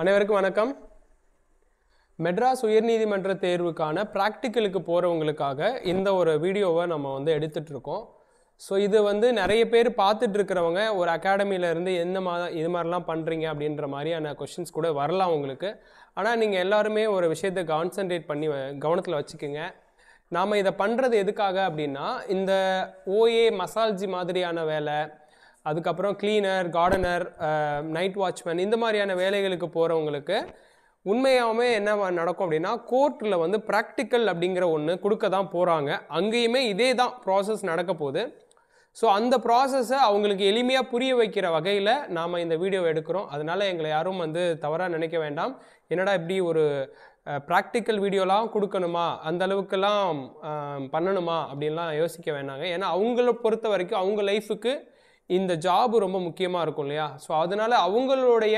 அனைவருக்கும் வணக்கம். மெட்ராஸ் உயர்நீதிமன்ற தேர்வுக்கான ப்ராக்டிக்கலுக்கு போகிறவங்களுக்காக இந்த ஒரு வீடியோவை நம்ம எடுத்துகிட்ருக்கோம். ஸோ இது நிறைய பேர் பார்த்துட்டு இருக்கிறவங்க ஒரு அகாடமியிலேருந்து இது மாதிரிலாம் பண்ணுறீங்க அப்படின்ற மாதிரியான கொஷின்ஸ் கூட வரலாம் உங்களுக்கு. ஆனால் நீங்கள் எல்லாருமே ஒரு விஷயத்தை கான்சன்ட்ரேட் பண்ணி கவனத்தில் வச்சுக்கோங்க. நாம் இதை பண்ணுறது எதுக்காக அப்படின்னா, இந்த ஓஏ மசால்ஜி மாதிரியான வேலை, அதுக்கப்புறம் கிளீனர், கார்டனர், நைட் வாட்ச்மேன், இந்த மாதிரியான வேலைகளுக்கு போகிறவங்களுக்கு உண்மையாகவே என்ன நடக்கும் அப்படின்னா, கோர்ட்டில் ப்ராக்டிக்கல் அப்படிங்கிற ஒன்று கொடுக்க தான் போகிறாங்க. அங்கேயுமே இதே தான் ப்ராசஸ் நடக்க போகுது. ஸோ அந்த ப்ராசஸை அவங்களுக்கு எளிமையாக புரிய வைக்கிற வகையில் நாம் இந்த வீடியோவை எடுக்கிறோம். அதனால் எங்களை யாரும் தவறாக நினைக்க வேண்டாம். என்னடா இப்படி ஒரு ப்ராக்டிக்கல் வீடியோலாம் கொடுக்கணுமா, அந்த அளவுக்கெல்லாம் பண்ணணுமா அப்படின்லாம் யோசிக்க வேண்டாங்க. ஏன்னா அவங்கள பொறுத்த வரைக்கும் அவங்க லைஃபுக்கு இந்த ஜாபு ரொம்ப முக்கியமாக இருக்கும் இல்லையா? ஸோ அதனால் அவங்களுடைய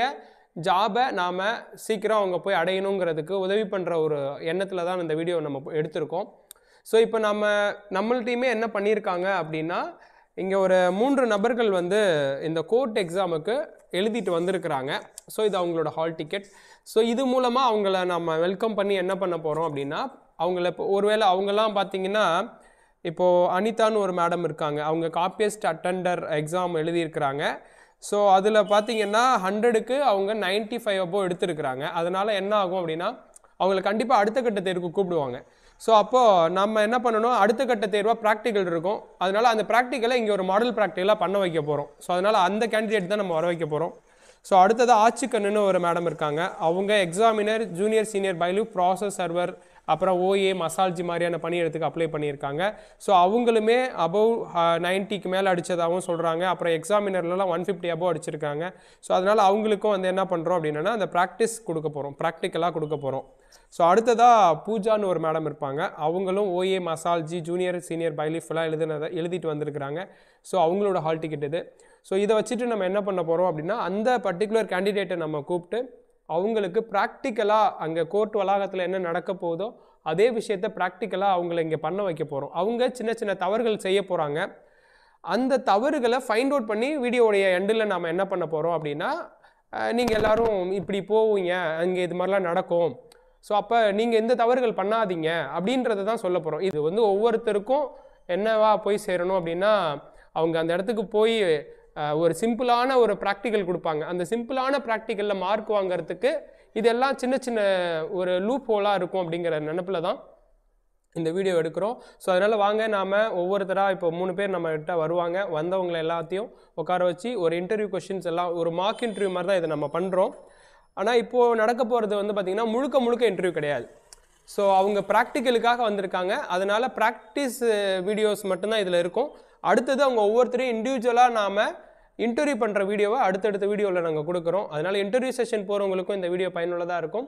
ஜாபை நாம் சீக்கிரம் அவங்க போய் அடையணுங்கிறதுக்கு உதவி பண்ணுற ஒரு எண்ணத்தில் தான் இந்த வீடியோ நம்ம எடுத்திருக்கோம். ஸோ இப்போ நம்மள்ட்டையுமே என்ன பண்ணியிருக்காங்க அப்படின்னா, இங்கே ஒரு 3 நபர்கள் இந்த கோர்ட் எக்ஸாமுக்கு எழுதிட்டு வந்திருக்கிறாங்க. ஸோ இது அவங்களோட ஹால் டிக்கெட். ஸோ இது மூலமாக அவங்கள நம்ம வெல்கம் பண்ணி என்ன பண்ண போகிறோம் அப்படின்னா, அவங்கள இப்போ ஒருவேளை அவங்கெல்லாம் பார்த்திங்கன்னா, இப்போது அனிதான்னு ஒரு மேடம் இருக்காங்க. அவங்க காப்பியஸ்ட் அட்டெண்டர் எக்ஸாம் எழுதியிருக்கிறாங்க. ஸோ அதில் பார்த்திங்கன்னா 100க்கு அவங்க 95 அபோவ் எடுத்திருக்கிறாங்க. அதனால் என்ன ஆகும் அப்படின்னா, அவங்கள கண்டிப்பாக அடுத்த கட்ட தேர்வுக்கு கூப்பிடுவாங்க. ஸோ அப்போது நம்ம என்ன பண்ணணும், அடுத்த கட்ட தேர்வாக ப்ராக்டிக்கல் இருக்கும். அதனால் அந்த ப்ராக்டிக்கலை இங்கே ஒரு மாடல் ப்ராக்டிக்கலாக பண்ண வைக்க போகிறோம். ஸோ அதனால் அந்த கேண்டிடேட் தான் நம்ம வர வைக்க போகிறோம். ஸோ அடுத்ததாக ஆச்சிக்கண்ணுன்னு ஒரு மேடம் இருக்காங்க. அவங்க examiner, junior senior pile, process server, அப்புறம் ஓஏ மசால்ஜி மாதிரியான பணியிடத்துக்கு அப்ளை பண்ணியிருக்காங்க. ஸோ அவங்களுமே அபவ் 90க்கு மேலே அடித்ததாகவும் சொல்கிறாங்க. அப்புறம் எக்ஸாமினர்லாம் 150 அபவ் அடிச்சிருக்காங்க. ஸோ அதனால் அவங்களுக்கும் என்ன பண்ணுறோம் அப்படின்னா, அந்த ப்ராக்டிஸ் கொடுக்க போகிறோம், ப்ராக்டிக்கலாக கொடுக்க போகிறோம். ஸோ அடுத்ததாக பூஜான்னு ஒரு மேடம் இருப்பாங்க. அவங்களும் ஓஏ மசால்ஜி, ஜூனியர் சீனியர் பைலிஃபெல்லாம் எழுதிட்டு வந்திருக்கிறாங்க. ஸோ அவங்களோட ஹால் டிக்கெட் இது. ஸோ இதை வச்சுட்டு நம்ம என்ன பண்ண போகிறோம் அப்படின்னா, அந்த பர்டிகுலர் கேண்டிடேட்டை நம்ம கூப்பிட்டு அவங்களுக்கு ப்ராக்டிக்கலாக அங்கே கோர்ட் வளாகத்தில் என்ன நடக்க போதோ அதே விஷயத்தை ப்ராக்டிக்கலாக அவங்கள இங்கே பண்ண வைக்க போகிறோம். அவங்க சின்ன சின்ன தவறுகள் செய்ய போகிறாங்க. அந்த தவறுகளை ஃபைண்ட் அவுட் பண்ணி வீடியோடைய எண்டில் நம்ம என்ன பண்ண போகிறோம் அப்படின்னா, நீங்கள் எல்லோரும் இப்படி போவீங்க, அங்கே இது மாதிரிலாம் நடக்கும், ஸோ அப்போ நீங்கள் எந்த தவறுகள் பண்ணாதீங்க அப்படின்றத தான் சொல்ல போகிறோம். இது ஒவ்வொருத்தருக்கும் என்னவா போய் சேரணும் அப்படின்னா, அவங்க அந்த இடத்துக்கு போய் ஒரு சிம்பிளான ஒரு ப்ராக்டிக்கல் கொடுப்பாங்க. அந்த சிம்பிளான ப்ராக்டிக்கலில் மார்க் வாங்கிறதுக்கு இதெல்லாம் சின்ன சின்ன ஒரு லூப் ஹோலாக இருக்கும் அப்படிங்கிற நினப்பில் தான் இந்த வீடியோ எடுக்கிறோம். ஸோ அதனால் வாங்க நாம் ஒவ்வொருத்தராக இப்போ 3 பேர் நம்மகிட்ட வருவாங்க. வந்தவங்களை எல்லாத்தையும் உட்கார வச்சு ஒரு இன்டர்வியூ கொஷின்ஸ் எல்லாம் ஒரு மார்க் இன்டர்வியூ மாதிரி தான் இதை நம்ம பண்ணுறோம். ஆனால் இப்போது நடக்க போகிறது பார்த்திங்கன்னா முழுக்க இன்டர்வியூ கிடையாது. ஸோ அவங்க ப்ராக்டிக்கலுக்காக வந்திருக்காங்க. அதனால் ப்ராக்டிஸ் வீடியோஸ் மட்டும்தான் இதில் இருக்கும். அடுத்தது அவங்க ஒவ்வொருத்தரையும் இண்டிவிஜுவலாக நாம் இன்டர்வியூ பண்ணுற வீடியோவை அடுத்தடுத்த வீடியோவில் நாங்கள் கொடுக்குறோம். அதனால் இன்டர்வியூ செஷன் போகிறவங்களுக்கும் இந்த வீடியோ பயனுள்ளதாக இருக்கும்.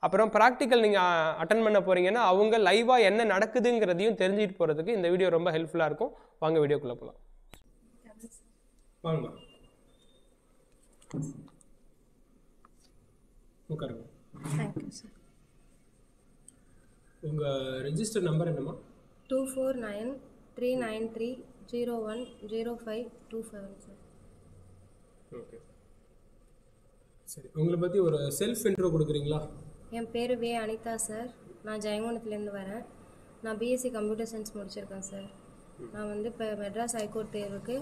அப்புறம் ப்ராக்டிக்கல் நீங்கள் அட்டன் பண்ண போகிறீங்கன்னா அவங்க லைவாக என்ன நடக்குதுங்கிறதையும் தெரிஞ்சுட்டு போகிறதுக்கு இந்த வீடியோ ரொம்ப ஹெல்ப்ஃபுல்லாக இருக்கும். வாங்க வீடியோக்குள்ளே போகலாம். வாங்க உட்காருங்க. Thank you sir. உங்கள் ரெஜிஸ்டர் நம்பர் என்னம்மா? 249393010527 சார். ஓகே சரி, உங்களை பற்றி ஒரு செல்ஃப் இன்ட்ரோ கொடுக்குறீங்களா? என் பேர் வே அனிதா சார். நான் ஜெயங்கொண்டத்துலேருந்து வரேன். நான் பிஎஸ்சி கம்ப்யூட்டர் சயின்ஸ் முடிச்சிருக்கேன் சார். நான் இப்போ மெட்ராஸ் ஹைகோர்ட் தேர்வுக்கு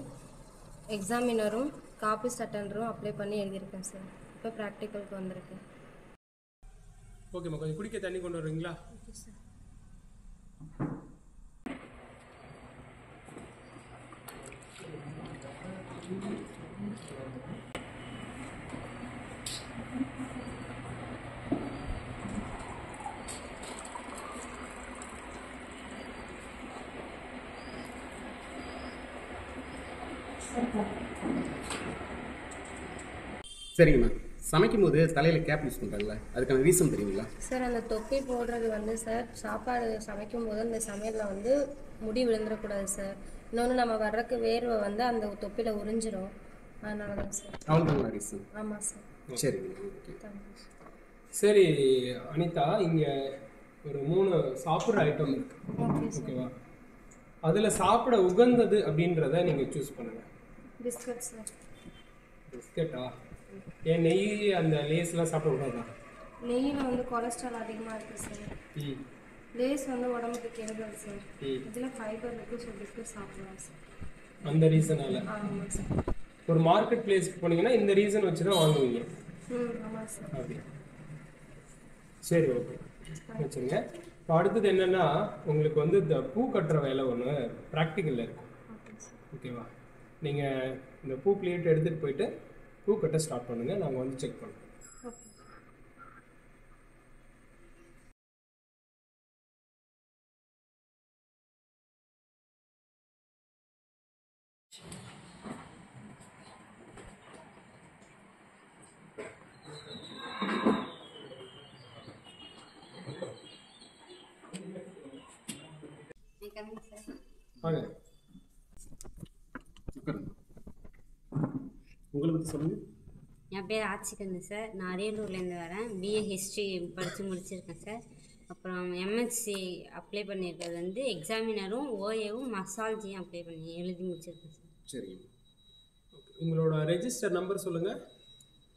எக்ஸாமினரும் காப்பிஸ்ட் அட்டெண்டரும் அப்ளை பண்ணி எழுதியிருக்கேன் சார். இப்போ ப்ராக்டிக்கலுக்கு வந்திருக்கேன். ஓகேம்மா, கொஞ்சம் குடிக்க தண்ணி கொண்டு வருவீங்களா? Okay sir. சரிங்கம்மா, சமைக்கும் போது தலையில் கேப் யூஸ் பண்ணுறாங்களா, அதுக்கான ரீசன் தெரியுங்களா? சார் அந்த தொப்பி போடுறது சார் சாப்பாடு சமைக்கும் போது அந்த சமையலில் முடி விழுந்துடக்கூடாது சார். இன்னொன்று நம்ம வர்றதுக்கு வேர்வை அந்த தொப்பியில் உறிஞ்சிடும். அதனால தான் சார். அவ்வளோதாங்களா ரீசன்? ஆமாம் சார். சரிங்க. சரி அனிதா, இங்கே ஒரு 3 சாப்பிட்ற ஐட்டம் இருக்கு, ஓகேவா? அதில் சாப்பிட உகந்தது அப்படின்றத நீங்கள் சூஸ் பண்ணுங்கள். Biscuit sir. பிஸ்கட்டா? ஏன் நெய் அந்த லேஸ்லாம் சாப்பிடக்கூடாதா? நெய்யில் வந்து கொலஸ்ட்ரால் அதிகமாக இருக்குது சார். ம் லேஸ் வந்து உடம்புக்கு கெடுதல் சார். ம். இதில் ஃபைபர் இருக்குது, ஸோ பிஸ்கட் சாப்பிடலாம் சார். அந்த ரீசனால ஆமாம் சார். ஒரு மார்க்கெட் பிளேஸ்க்கு போனீங்கன்னா இந்த ரீசன் வச்சு தான் வாங்குவீங்க. ஆமாம் சார். அப்படி சரி, ஓகே, வச்சுருங்க. இப்போ அடுத்தது என்னென்னா, உங்களுக்கு வந்து இந்த பூ கட்டுற வேலை ஒன்று ப்ராக்டிக்கலில் இருக்கும். ஓகேவா? நீங்கள் இந்த பூ பிளேட் எடுத்துகிட்டு போயிட்டு பூ கட்ட ஸ்டார்ட் பண்ணுங்கள், நாங்கள் வந்து செக் பண்ணுறோம். வாங்க. உங்களை பற்றி சொல்லுங்கள். என் பேர் ஆட்சிகண்ணு சார். நான் அரியலூர்லேருந்து வரேன். பிஏ ஹிஸ்ட்ரி படித்து முடிச்சிருக்கேன் சார். அப்புறம் எம்எஸ்சி அப்ளை பண்ணியிருக்கிறது வந்து எக்ஸாமினரும் ஓஏவும் மசால்ஜியும் அப்ளை பண்ணி எழுதி முடிச்சிருக்கேன் சார். சரி, உங்களோட ரெஜிஸ்டர் நம்பர் சொல்லுங்கள்.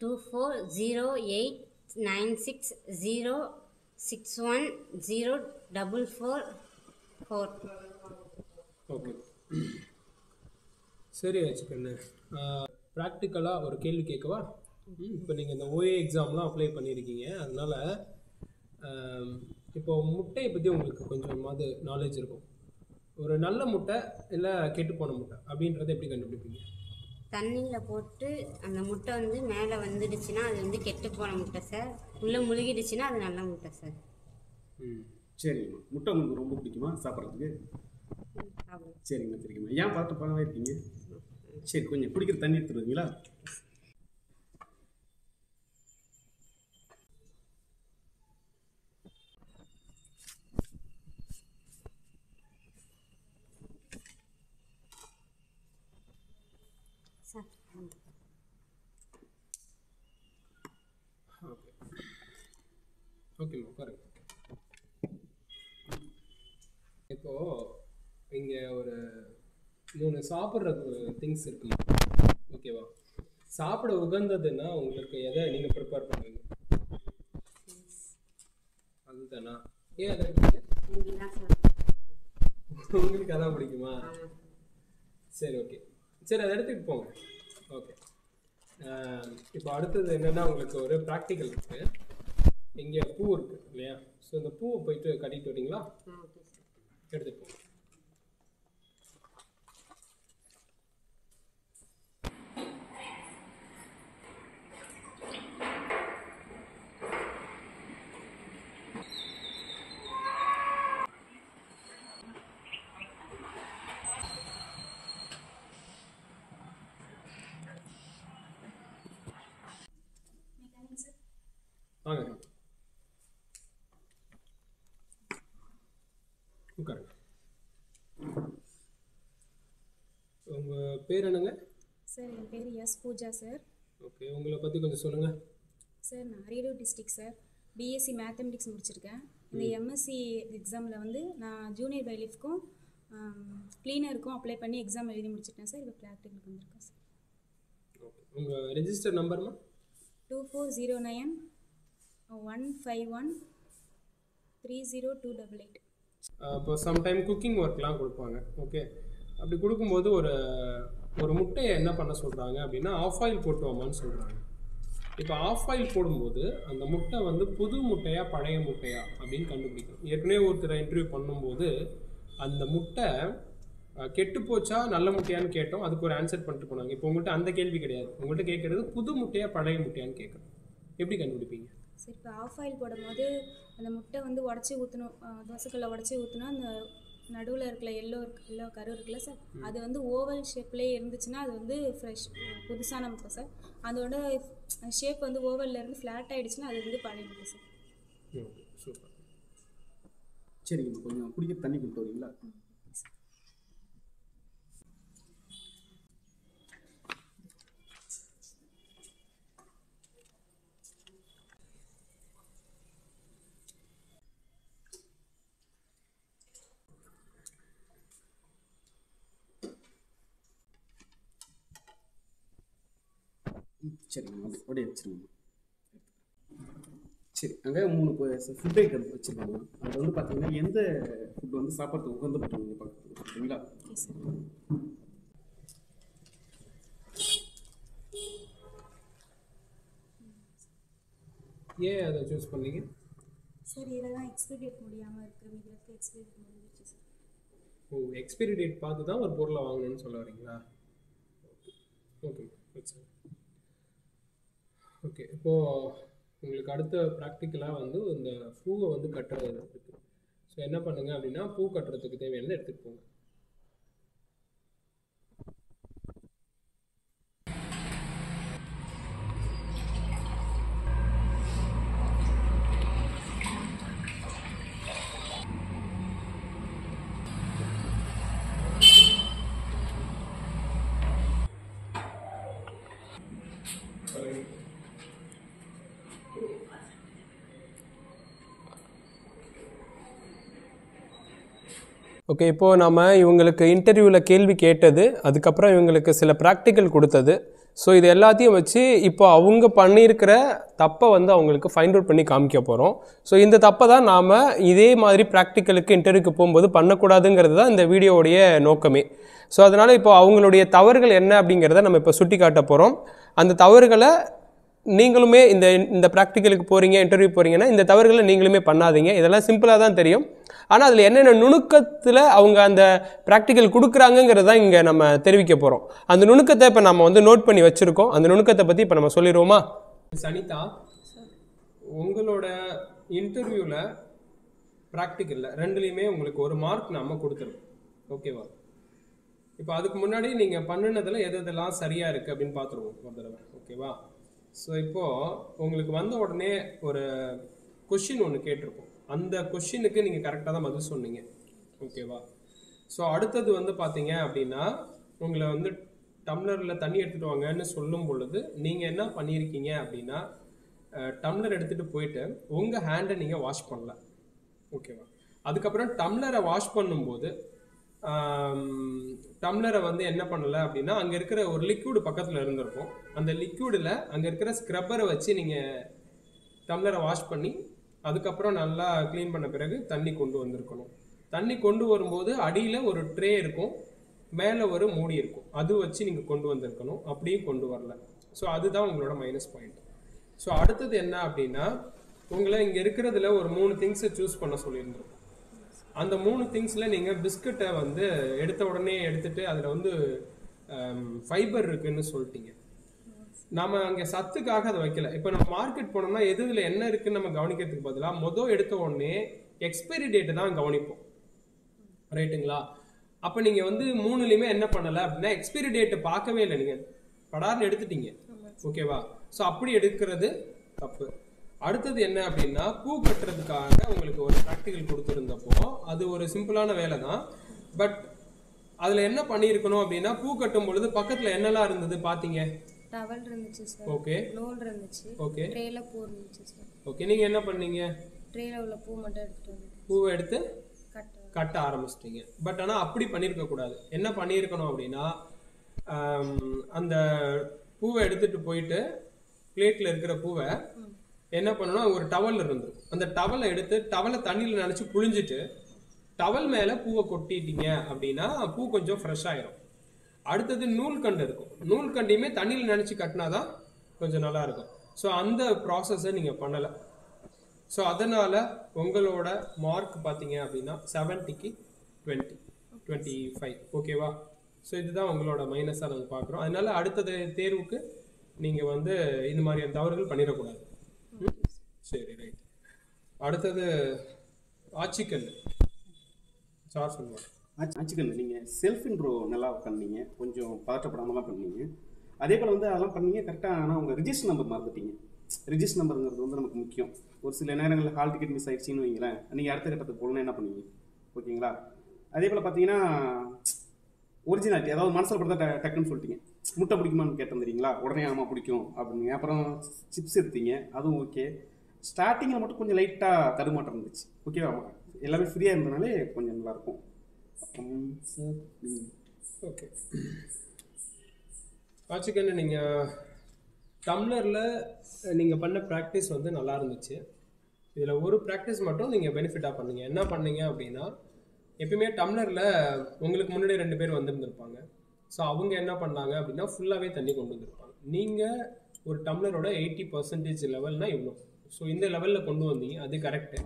240896061044. ஓகே, சரி ஆச்சுக்கண்ணு. ப்ராக்டிக்கலாக ஒரு கேள்வி கேட்கவா? இப்போ நீங்கள் இந்த ஓஏ எக்ஸாம்லாம் அப்ளை பண்ணியிருக்கீங்க, அதனால் இப்போ முட்டையை பற்றி உங்களுக்கு கொஞ்சமாவது நாலேஜ் இருக்கும். ஒரு நல்ல முட்டை இல்லை கெட்டுப்போன முட்டை அப்படின்றத எப்படி கண்டுபிடிப்பீங்க? தண்ணியில் போட்டு அந்த முட்டை வந்து மேலே வந்துடுச்சுன்னா அது வந்து கெட்டு போன முட்டை சார். உள்ளே முழுகிடுச்சுன்னா அது நல்ல முட்டை சார். சரிங்கம்மா. முட்டை உங்களுக்கு ரொம்ப பிடிக்குமா சாப்பிட்றதுக்கு? சரிங்கம்மா, சரிங்கம்மா. ஏன் பார்த்து பழமாக இருக்கீங்க? சரி, கொஞ்சம் குடிக்கிற தண்ணி எடுத்துருவீங்களா? சார் ஓகே, ஓகேம்மா, உட்காருங்க. இப்போது இங்கே ஒரு 3 சாப்பிட்ற திங்ஸ் இருக்குமா? ஓகேவா? சாப்பிட உகந்ததுன்னா உங்களுக்கு எதை நீங்கள் ப்ரிப்பேர் பண்ணுவீங்க? அதுதானா? ஏன் அதை உங்களுக்கு அதான் பிடிக்குமா? சரி, ஓகே, சரி, அதை எடுத்துகிட்டு போங்க. ஓகே, இப்போ அடுத்தது என்னென்னா, உங்களுக்கு ஒரு ப்ராக்டிக்கல் இருக்குது. இங்கே பூ இருக்குது இல்லையா? ஸோ இந்த பூவை போயிட்டு கட்டிட்டு வரீங்களா? எடுத்துகிட்டு போங்க. வாங்க, உட்காருங்க. உங்கள் பேர் என்னங்க? சார் என் பேர் எஸ் பூஜா சார். ஓகே, உங்களை பற்றி கொஞ்சம் சொல்லுங்கள். சார் நான் Ariyalur district sir. BSc mathematics முடிச்சிருக்கேன். இந்த எம்எஸ்சி எக்ஸாமில் வந்து நான் ஜூனியர் பைலிஃப்க்கும் க்ளீனருக்கும் அப்ளை பண்ணி எக்ஸாம் எழுதி முடிச்சிட்டேன் சார். இப்போ ப்ராக்டிக்கலுக்கு வந்திருக்கேன் சார். ஓகே, உங்கள் ரெஜிஸ்டர் நம்பர்மா? 2409-151-30288. இப்போ சம்டைம் குக்கிங் ஒர்க்லாம் கொடுப்பாங்க. ஓகே, அப்படி கொடுக்கும்போது ஒரு முட்டையை என்ன பண்ண சொல்கிறாங்க அப்படின்னா, ஆஃப் ஆயில் போட்டுவோமான்னு சொல்கிறாங்க. இப்போ ஆஃப் ஆயில் போடும்போது அந்த முட்டை வந்து புது முட்டையா பழைய முட்டையா அப்படின்னு கண்டுபிடிக்கணும். ஏற்கனவே ஒருத்தரை இன்டர்வியூ பண்ணும்போது அந்த முட்டை கெட்டு போச்சா நல்ல முட்டையான்னு கேட்டோம், அதுக்கு ஒரு ஆன்சர் பண்ணிட்டு போனாங்க. இப்போ உங்கள்கிட்ட அந்த கேள்வி கிடையாது, உங்கள்கிட்ட கேட்குறது புது முட்டையா பழைய முட்டையான்னு கேட்குறோம். எப்படி கண்டுபிடிப்பீங்க? சரி, இப்போ ஆஃப் ஆயில் போடும்போது அந்த முட்டை வந்து உடச்சி ஊற்றணும். தோசைக்கல்ல உடச்சி ஊற்றினா அந்த நடுவில் இருக்கிற எல்லோ கரு இருக்குல்ல சார், அது வந்து ஓவல் ஷேப்லேயே இருந்துச்சுன்னா அது வந்து ஃப்ரெஷ் புதுசான முட்டை சார். அதோட ஷேப் வந்து ஓவலில் இருந்து ஃப்ளாட் ஆகிடுச்சுன்னா அது வந்து பழைய முட்டை சார். சூப்பர். சரிங்க, கொஞ்சம் குடிக்க தண்ணி கொடுத்து வரீங்களா? சரிங்கம்மா, அப்படியே வச்சுருங்கம்மா. சரி, அங்கே 3 ஃபுட் ஐட்டம் வச்சுருக்காங்க. அது வந்து பார்த்தீங்கன்னா எந்த ஃபுட் வந்து சாப்பிட்றதுக்கு உகந்தப்பட்டு நீங்கள் பார்க்குறது சரிங்களா? Okay sir. ஏன் அதை சூஸ் பண்ணீங்க? சார் இதில் தான் எக்ஸ்பைரி டேட் முடியாமல் இருக்குது, மீதிக்கு எக்ஸ்பைரி டேட் முடிஞ்சிச்சு சார். ஓ, எக்ஸ்பைரி டேட் பார்த்து தான் ஒரு பொருளை வாங்கணும்னு சொல்ல வரீங்களா? Okay okay. இப்போது உங்களுக்கு அடுத்த ப்ராக்டிக்கலாக வந்து இந்த பூவை வந்து கட்டுறது இருக்குது. ஸோ என்ன பண்ணுங்க அப்படின்னா, பூ கட்டுறதுக்கு தேவையானதை எடுத்துகிட்டு போங்க. ஓகே, இப்போது நம்ம இவங்களுக்கு இன்டர்வியூவில் கேள்வி கேட்டது, அதுக்கப்புறம் இவங்களுக்கு சில ப்ராக்டிக்கல் கொடுத்தது. ஸோ இது எல்லாத்தையும் வச்சு இப்போ அவங்க பண்ணியிருக்கிற தப்பை வந்து அவங்களுக்கு ஃபைண்ட் அவுட் பண்ணி காமிக்க போகிறோம். ஸோ இந்த தப்பை தான் நாம் இதே மாதிரி ப்ராக்டிக்கலுக்கு இன்டர்வியூக்கு போகும்போது பண்ணக்கூடாதுங்கிறது தான் இந்த வீடியோவுடைய நோக்கமே. ஸோ அதனால் இப்போ அவங்களுடைய தவறுகள் என்ன அப்படிங்கிறத நம்ம இப்போ சுட்டி காட்ட போகிறோம். அந்த தவறுகளை நீங்களுமே இந்த ப்ராக்டிக்கலுக்கு போகிறீங்க, இன்டர்வியூ போகிறீங்கன்னா இந்த தவறுகளை நீங்களுமே பண்ணாதீங்க. இதெல்லாம் சிம்பிளாக தான் தெரியும். ஆனால் அதில் என்னென்ன நுணுக்கத்தில் அவங்க அந்த ப்ராக்டிக்கல் கொடுக்குறாங்கங்கிறது தான் இங்கே நம்ம தெரிவிக்க போகிறோம். அந்த நுணுக்கத்தை இப்போ நம்ம வந்து நோட் பண்ணி வச்சுருக்கோம். அந்த நுணுக்கத்தை பற்றி இப்போ நம்ம சொல்லிடுவோமா? சனிதா, உங்களோட இன்டர்வியூவில் ப்ராக்டிக்கலில் ரெண்டுலேயுமே உங்களுக்கு ஒரு மார்க் நம்ம கொடுத்துருக்கோம். ஓகேவா? இப்போ அதுக்கு முன்னாடி நீங்கள் பண்ணினதில் எதெல்லாம் சரியாக இருக்குது அப்படின்னு பார்த்துருவோம் ஒரு தடவை. ஓகேவா? ஸோ இப்போது உங்களுக்கு வந்த உடனே ஒரு கொஷின் ஒன்று கேட்டிருப்போம். அந்த கொஷினுக்கு நீங்கள் கரெக்டாக தான் பதில் சொன்னீங்க. ஓகேவா? ஸோ அடுத்தது வந்து பார்த்தீங்க அப்படின்னா, உங்களை வந்து டம்ளரில் தண்ணி எடுத்துகிட்டு வாங்கன்னு சொல்லும் பொழுது நீங்கள் என்ன பண்ணியிருக்கீங்க அப்படின்னா, டம்ளர் எடுத்துகிட்டு போயிட்டு உங்கள் ஹேண்டை நீங்கள் வாஷ் பண்ணல. ஓகேவா? அதுக்கப்புறம் டம்ளரை வாஷ் பண்ணும்போது டம்ளரை வந்து என்ன பண்ணலை அப்படின்னா, அங்கே இருக்கிற ஒரு லிக்யூடு பக்கத்தில் இருந்திருக்கும். அந்த லிக்யூடில் அங்கே இருக்கிற ஸ்க்ரப்பரை வச்சு நீங்கள் டம்ளரை வாஷ் பண்ணி அதுக்கப்புறம் நல்லா க்ளீன் பண்ண பிறகு தண்ணி கொண்டு வந்திருக்கணும். தண்ணி கொண்டு வரும்போது அடியில் ஒரு ட்ரே இருக்கும், மேலே ஒரு மூடி இருக்கும். அது வச்சு நீங்கள் கொண்டு வந்திருக்கணும். அப்படியும் கொண்டு வரல. ஸோ அதுதான் உங்களோட மைனஸ் பாயிண்ட். ஸோ அடுத்தது என்ன அப்படின்னா, உங்களை இங்கே இருக்கிறதுல ஒரு 3 திங்ஸை சூஸ் பண்ண சொல்லியிருந்தோம். அந்த 3 திங்ஸில் நீங்கள் பிஸ்கட்டை வந்து எடுத்த உடனே எடுத்துகிட்டு அதில் வந்து ஃபைபர் இருக்குன்னு சொல்லிட்டீங்க. நம்ம அங்கே சத்துக்காக அதை வைக்கல. இப்போ நம்ம மார்க்கெட் போனோம்னா எதுல என்ன இருக்குன்னு நம்ம கவனிக்கிறதுக்கு பதிலாக எடுத்த உடனே எக்ஸ்பைரி டேட்டு தான் கவனிப்போம். ரைட்டுங்களா? அப்போ நீங்கள் வந்து 3லையுமே என்ன பண்ணலை அப்படின்னா, எக்ஸ்பைரி டேட்டு பார்க்கவே இல்லை, நீங்கள் படார்னு எடுத்துட்டீங்க. ஓகேவா? ஸோ அப்படி எடுக்கிறது தப்பு. அடுத்தது என்ன அப்படின்னா, பூ கட்டுறதுக்காக உங்களுக்கு ஒரு ப்ராக்டிக்கல் கொடுத்துருந்தப்போ அது ஒரு சிம்பிளான வேலை தான். பட் அதில் என்ன பண்ணியிருக்கணும் அப்படின்னா, பூ கட்டும் பொழுது பக்கத்தில் என்னெல்லாம் இருந்தது பார்த்தீங்க? டவல் இருந்துச்சு சார். ஓகே. நூல் இருந்துச்சு. ஓகே. ட்ரேல பூ இருந்துச்சு சார். ஓகே. நீங்கள் என்ன பண்ணீங்க? ட்ரேல உள்ள பூ மட்டும் எடுத்துட்டு வந்து பூவை எடுத்து கட்ட ஆரம்பிச்சிட்டீங்க. பட் ஆனால் அப்படி பண்ணியிருக்க கூடாது. என்ன பண்ணியிருக்கணும் அப்படின்னா, அந்த பூவை எடுத்துட்டு போயிட்டு பிளேட்டில் இருக்கிற பூவை என்ன பண்ணணும், ஒரு டவல் இருந்தது, அந்த டவலை எடுத்து டவலை தண்ணியில் நினச்சி புழிஞ்சிட்டு டவல் மேலே பூவை கொட்டிட்டீங்க அப்படின்னா பூ கொஞ்சம் ஃப்ரெஷ் ஆயிரும். அடுத்தது நூல்கண்டு இருக்கும். நூல்கண்டையுமே தண்ணியில் நினச்சி கட்டினாதான் கொஞ்சம் நல்லா இருக்கும். ஸோ அந்த ப்ராசஸை நீங்கள் பண்ணலை. ஸோ அதனால் உங்களோட மார்க் பார்த்தீங்க அப்படின்னா 70க்கு 20, 25. ஓகேவா? ஸோ இதுதான் உங்களோட மைனஸாக நாங்கள் பார்க்குறோம். அதனால அடுத்தது தேர்வுக்கு நீங்கள் வந்து இந்த மாதிரியான தவறுகள் பண்ணிடக்கூடாது. சரி, ரைட். அடுத்தது ஆச்சிக்கல் சார் சொல்லுவாங்க. ஆச்சிக்கல் நீங்கள் செல்ஃப் இன்ட்ரோ நல்லா பண்ணீங்க, கொஞ்சம் பதட்டப்படாமலாம் பண்ணீங்க. அதே போல் வந்து அதெல்லாம் பண்ணீங்க கரெக்டாக. ஆனால் உங்கள் ரிஜிஸ்டர் நம்பர் மறந்துட்டீங்க. ரிஜிஸ்டர் நம்பருங்கிறது வந்து நமக்கு முக்கியம். ஒரு சில நேரங்களில் ஹால் டிக்கெட் மிஸ் ஆகிடுச்சின்னு வைங்களேன், நீங்கள் அடுத்த கட்டத்துக்கு போகணுன்னா என்ன பண்ணுவீங்க? ஓகேங்களா? அதே போல் பார்த்தீங்கன்னா ஒரிஜினாலிட்டி, அதாவது மனசில் படுத்தா டக்குன்னு சொல்லிட்டீங்க. முட்டை பிடிக்குமான்னு கேட்டேன் தெரியுங்களா? உடனே ஆமாம் பிடிக்கும் அப்படிங்க. அப்புறம் சிப்ஸ் எடுத்தீங்க, அதுவும் ஓகே. ஸ்டார்டிங்கில் மட்டும் கொஞ்சம் லைட்டாக தடுமாட்டம் இருந்துச்சு. ஓகேவா? எல்லாமே ஃப்ரீயாக இருந்தனாலே கொஞ்சம் நல்லாயிருக்கும். ஓகே. ஆச்சிக்கன்னு நீங்கள் டம்ளரில் நீங்கள் பண்ண ப்ராக்டிஸ் வந்து நல்லா இருந்துச்சு. இதில் ஒரு ப்ராக்டிஸ் மட்டும் நீங்கள் பெனிஃபிட்டாக பண்ணீங்க. என்ன பண்ணீங்க அப்படின்னா, எப்பயுமே டம்ளரில் உங்களுக்கு முன்னாடி 2 பேர் வந்திருந்திருப்பாங்க. ஸோ அவங்க என்ன பண்ணாங்க அப்படின்னா ஃபுல்லாகவே தண்ணி கொண்டு வந்திருப்பாங்க. நீங்கள் ஒரு டம்ளரோட 80% லெவல்னால் இவ்வளோ. ஸோ இந்த லெவலில் கொண்டு வந்தீங்க, அது கரெக்டு.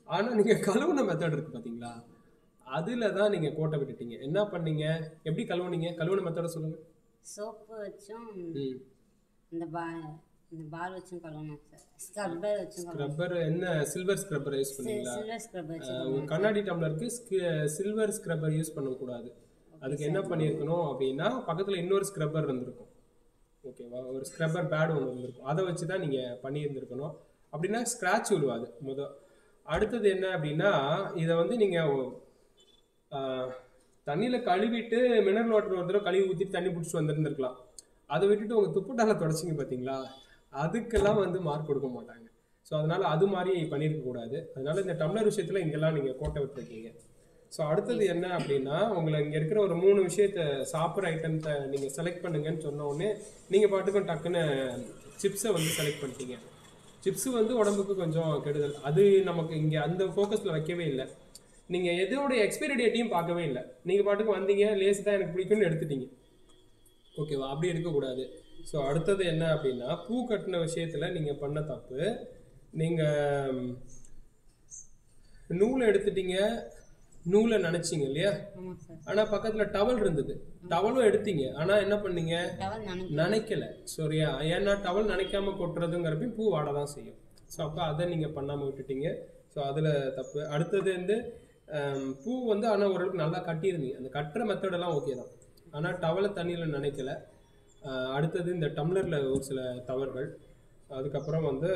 ஆனால் நீங்கள் கழுவுன மெத்தட் இருக்குது பார்த்தீங்களா, அதில் தான் நீங்கள் கோட்டை விட்டுட்டீங்க. என்ன பண்ணீங்க, எப்படி கழுவுனீங்க? கழுவுன மெத்தடை சொல்லுங்கள். சோப்பு வச்சும் இந்த பால் வச்சும் கழுவணும் சார். ஸ்க்ரப்பர் வச்சும் ஸ்க்ரப்பர் என்ன சில்வர் ஸ்க்ரப்பர் யூஸ் பண்ணீங்களா? சில்வர் ஸ்க்ரப்பர் வச்சு கண்ணாடி டம்ளருக்கு சில்வர் ஸ்க்ரப்பர் யூஸ் பண்ணக்கூடாது. அதுக்கு என்ன பண்ணியிருக்கணும் அப்படின்னா பக்கத்தில் இன்னொரு ஸ்க்ரப்பர் இருந்திருக்கும். ஓகேவா, ஒரு ஸ்க்ரப்பர் பேட் ஒன்று இருந்திருக்கும். அதை வச்சு தான் நீங்கள் பண்ணியிருந்துருக்கணும். அப்படின்னா ஸ்க்ராட்ச் விழுவாது அடுத்தது என்ன அப்படின்னா, இதை வந்து நீங்கள் தண்ணியில் கழுவிட்டு மினரல் வாட்டர் ஒரு தடவை கழுவி ஊற்றிட்டு தண்ணி பிடிச்சிட்டு வந்துருந்துருக்கலாம். அதை விட்டுட்டு உங்கள் துப்புட்டால தொடச்சிங்க பார்த்தீங்களா, அதுக்கெல்லாம் வந்து மார்க் கொடுக்க மாட்டாங்க. ஸோ அதனால் அது மாதிரி பண்ணியிருக்கக்கூடாது. அதனால் இந்த டம்ளர் விஷயத்தில் இங்கெல்லாம் நீங்கள் கோட்டை விட்டுருக்கீங்க. ஸோ அடுத்தது என்ன அப்படின்னா, உங்களை இங்கே இருக்கிற ஒரு 3 விஷயத்தை சாப்பிட்ற ஐட்டத்தை நீங்கள் செலக்ட் பண்ணுங்கன்னு சொன்ன உடனே நீங்கள் பாட்டுக்கும் டக்குன்னு சிப்ஸை வந்து செலக்ட் பண்ணிட்டீங்க. சிப்ஸு வந்து உடம்புக்கு கொஞ்சம் கெடுதல். அது நமக்கு இங்கே அந்த ஃபோக்கஸில் வைக்கவே இல்லை. நீங்கள் எதோடைய எக்ஸ்பைரி டேட்டையும் பார்க்கவே இல்லை. நீங்கள் பாட்டுக்கு வந்தீங்க, லேஸ் தான் எனக்கு பிடிக்கும்னு எடுத்துட்டீங்க. ஓகேவா, அப்படி இருக்கக்கூடாது. ஸோ அடுத்தது என்ன அப்படின்னா, பூ கட்டின விஷயத்தில் நீங்கள் பண்ண தப்பு. நீங்கள் நூலை எடுத்துட்டீங்க, நூலை நினச்சிங்க இல்லையா, ஆனால் பக்கத்தில் டவல் இருந்தது, டவலும் எடுத்தீங்க. ஆனால் என்ன பண்ணீங்க, நினைக்கல. சரியா, ஏன்னா டவல் நினைக்காம கொட்டுறதுங்கிறப்ப பூ வாட தான் செய்யும். ஸோ அப்போ அதை நீங்கள் பண்ணாமல் விட்டுட்டீங்க. ஸோ அதில் தப்பு. அடுத்தது வந்து பூ வந்து ஆனால் ஓரளவுக்கு நல்லா கட்டியிருந்தீங்க. அந்த கட்டுற மெத்தடெல்லாம் ஓகே தான், ஆனால் டவலை தண்ணியில் நினைக்கல. அடுத்தது இந்த டம்ளரில் ஒரு சில தவறுகள். அதுக்கப்புறம் வந்து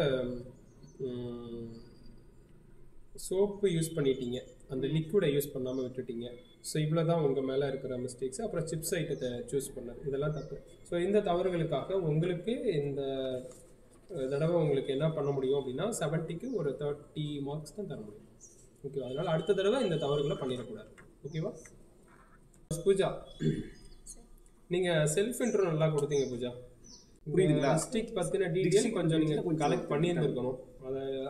சோப்பு யூஸ் பண்ணிட்டீங்க, அந்த லிக்விடை யூஸ் பண்ணாமல் விட்டுட்டீங்க. ஸோ இவ்வளோ தான் உங்கள் மேலே இருக்கிற மிஸ்டேக்ஸ். அப்புறம் சிப்ஸ் ஐட்டத்தை சூஸ் பண்ணது, இதெல்லாம் தப்பு. ஸோ இந்த தவறுகளுக்காக உங்களுக்கு இந்த தடவை உங்களுக்கு என்ன பண்ண முடியும் அப்படின்னா 70க்கு ஒரு 30 மார்க்ஸ் தான் தர முடியும். ஓகேவா, அதனால் அடுத்த தடவை இந்த தவறுகளை பண்ணிடக்கூடாது. ஓகேவா பூஜா, நீங்கள் செல்ஃப் இன்ட்ரோ நல்லா கொடுத்தீங்க பூஜா. புரியுதுங்களா? டிஸ்ட்ரிக்ட் பற்றின டீட்டெயில் கொஞ்சம் நீங்கள் கலெக்ட் பண்ணியிருந்துருக்கணும்.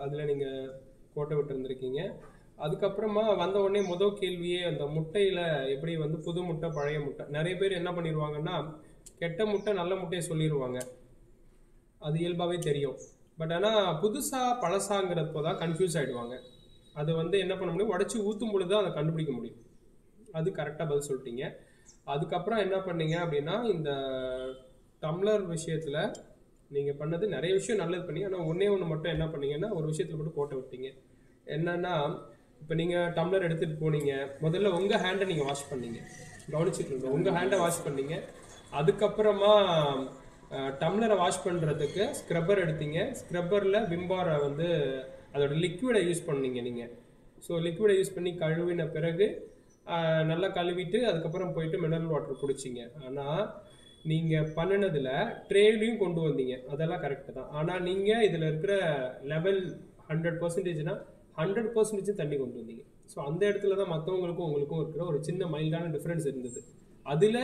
அதில் நீங்கள் கோட்டை விட்டுருந்துருக்கீங்க. அதுக்கப்புறமா வந்த உடனே முதல் கேள்வியே அந்த முட்டையில் எப்படி வந்து புது முட்டை பழைய முட்டை. நிறைய பேர் என்ன பண்ணிடுவாங்கன்னா, கெட்ட முட்டை நல்ல முட்டையை சொல்லிடுவாங்க, அது இயல்பாகவே தெரியும். பட் ஆனால் புதுசாக பழசாங்கிறப்போ தான் கன்ஃபியூஸ் ஆகிடுவாங்க. அது வந்து என்ன பண்ண முடியும், உடச்சி ஊற்றும் பொழுது தான் அதை கண்டுபிடிக்க முடியும். அது கரெக்டாக பதில் சொல்லிட்டீங்க. அதுக்கப்புறம் என்ன பண்ணீங்க அப்படின்னா, இந்த டம்ளர் விஷயத்தில் நீங்கள் பண்ணது நிறைய விஷயம் நல்லது பண்ணி, ஆனால் ஒன்றே ஒன்று மட்டும் என்ன பண்ணீங்கன்னா, ஒரு விஷயத்தில் மட்டும் கோட்டை விட்டீங்க. என்னன்னா, இப்போ நீங்கள் டம்ளர் எடுத்துகிட்டு போனீங்க, முதல்ல உங்கள் ஹேண்டை நீங்கள் வாஷ் பண்ணீங்க, கவனிச்சுட்டு இருந்தோம். உங்கள் ஹேண்டை வாஷ் பண்ணீங்க. அதுக்கப்புறமா டம்ளரை வாஷ் பண்ணுறதுக்கு ஸ்க்ரப்பர் எடுத்தீங்க. ஸ்க்ரப்பரில் விம்பாரை வந்து அதோட லிக்விடை யூஸ் பண்ணீங்க நீங்கள். ஸோ லிக்விடை யூஸ் பண்ணி கழுவின பிறகு நல்லா கழுவிட்டு அதுக்கப்புறம் போயிட்டு மினரல் வாட்டர் குடிச்சிங்க. ஆனால் நீங்கள் பண்ணினதில் ட்ரேலையும் கொண்டு வந்தீங்க, அதெல்லாம் கரெக்டு தான். ஆனால் நீங்கள் இதில் இருக்கிற லெவல் 100%னா 100% தண்ணி கொண்டு வந்தீங்க. ஸோ அந்த இடத்துல தான் மற்றவங்களுக்கும் உங்களுக்கும் இருக்கிற ஒரு சின்ன மைல்டான டிஃப்ரென்ஸ் இருந்தது. அதில்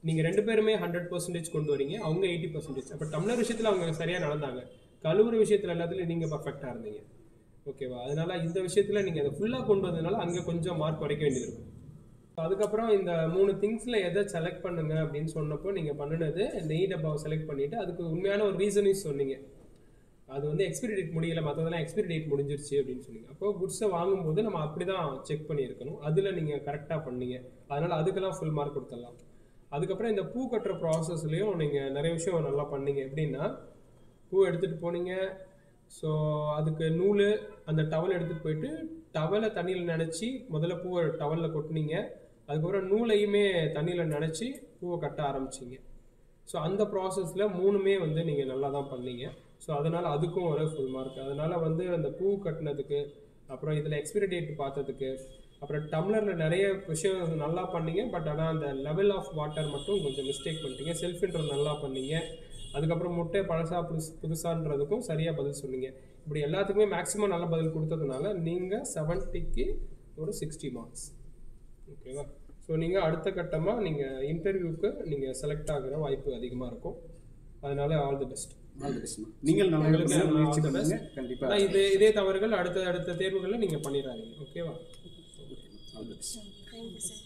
நீங்கள் 2 பேருமே 100% கொண்டு வரீங்க, அவங்க 80%. அப்போ டம்ளர் விஷயத்தில் அவங்க சரியாக நடந்தாங்க, கழுவுற விஷயத்தில் எல்லாத்துலையும் நீங்கள் பர்ஃபெக்டாக இருந்தீங்க. ஓகேவா, அதனால் இந்த விஷயத்தில் நீங்கள் அதை ஃபுல்லாக கொண்டு வந்ததுனால அங்கே கொஞ்சம் மார்க் குறைக்க வேண்டியது இருக்கும். அதுக்கப்புறம் இந்த 3 திங்ஸில் எதை செலக்ட் பண்ணுங்க அப்படின்னு சொன்னப்போ நீங்கள் பண்ணினது நெய் டப்பாவை செலக்ட் பண்ணிவிட்டு அதுக்கு உண்மையான ஒரு ரீசனையும் சொன்னீங்க. அது வந்து எக்ஸ்பிரி டேட் முடியல, மற்றதெல்லாம் எக்ஸ்பிரி டேட் முடிஞ்சிருச்சு அப்படின்னு சொன்னீங்க. அப்போ குட்ஸை வாங்கும்போது நம்ம அப்படி தான் செக் பண்ணியிருக்கணும். அதில் நீங்கள் கரெக்டாக பண்ணீங்க, அதனால் அதுக்கெல்லாம் ஃபுல் மார்க் கொடுத்துடலாம். அதுக்கப்புறம் இந்த பூ கட்டுற ப்ராசஸ்லையும் நீங்கள் நிறைய விஷயம் நல்லா பண்ணீங்க. எப்படின்னா, பூ எடுத்துகிட்டு போனீங்க, ஸோ அதுக்கு நூல், அந்த டவல் எடுத்துகிட்டு போயிட்டு டவலை தண்ணியில் நினச்சி முதல்ல பூவை டவலில் கொட்டினீங்க. அதுக்கப்புறம் நூலையுமே தண்ணியில் நினச்சி பூவை கட்ட ஆரம்பிச்சிங்க. ஸோ அந்த ப்ராசஸில் 3மே வந்து நீங்கள் நல்லா தான் பண்ணீங்க. ஸோ அதனால் அதுக்கும் ஒரு ஃபுல் மார்க். அதனால் வந்து அந்த பூ கட்டினதுக்கு, அப்புறம் இதில் எக்ஸ்பிரி டேட் பார்த்ததுக்கு, அப்புறம் டம்ளரில் நிறைய விஷயம் நல்லா பண்ணீங்க. பட் ஆனால் அந்த லெவல் ஆஃப் வாட்டர் மட்டும் கொஞ்சம் மிஸ்டேக் பண்ணிட்டீங்க. செல்ஃப் இன்ட்ரோ நல்லா பண்ணீங்க. அதுக்கப்புறம் முட்டை பழசா புதுசான்றதுக்கும் சரியாக பதில் சொன்னீங்க. இப்படி எல்லாத்துக்குமே மேக்ஸிமம் நல்ல பதில் கொடுத்ததுனால நீங்கள் 70க்கு ஒரு 60 மார்க்ஸ். ஓகேவா, ஸோ நீங்கள் அடுத்த கட்டமாக நீங்கள் இன்டர்வியூக்கு நீங்கள் செலக்ட் ஆகிற வாய்ப்பு அதிகமாக இருக்கும். அதனால all the best. All the பெஸ்ட்மா. நீங்கள் நல்லா முயற்சி பண்ணுங்க கண்டிப்பா. இதே தவறுகள் அடுத்த தேர்வுகளில் நீங்கள் பண்ணிடாதீங்க. ஓகேவா? All the best. Thank you sir.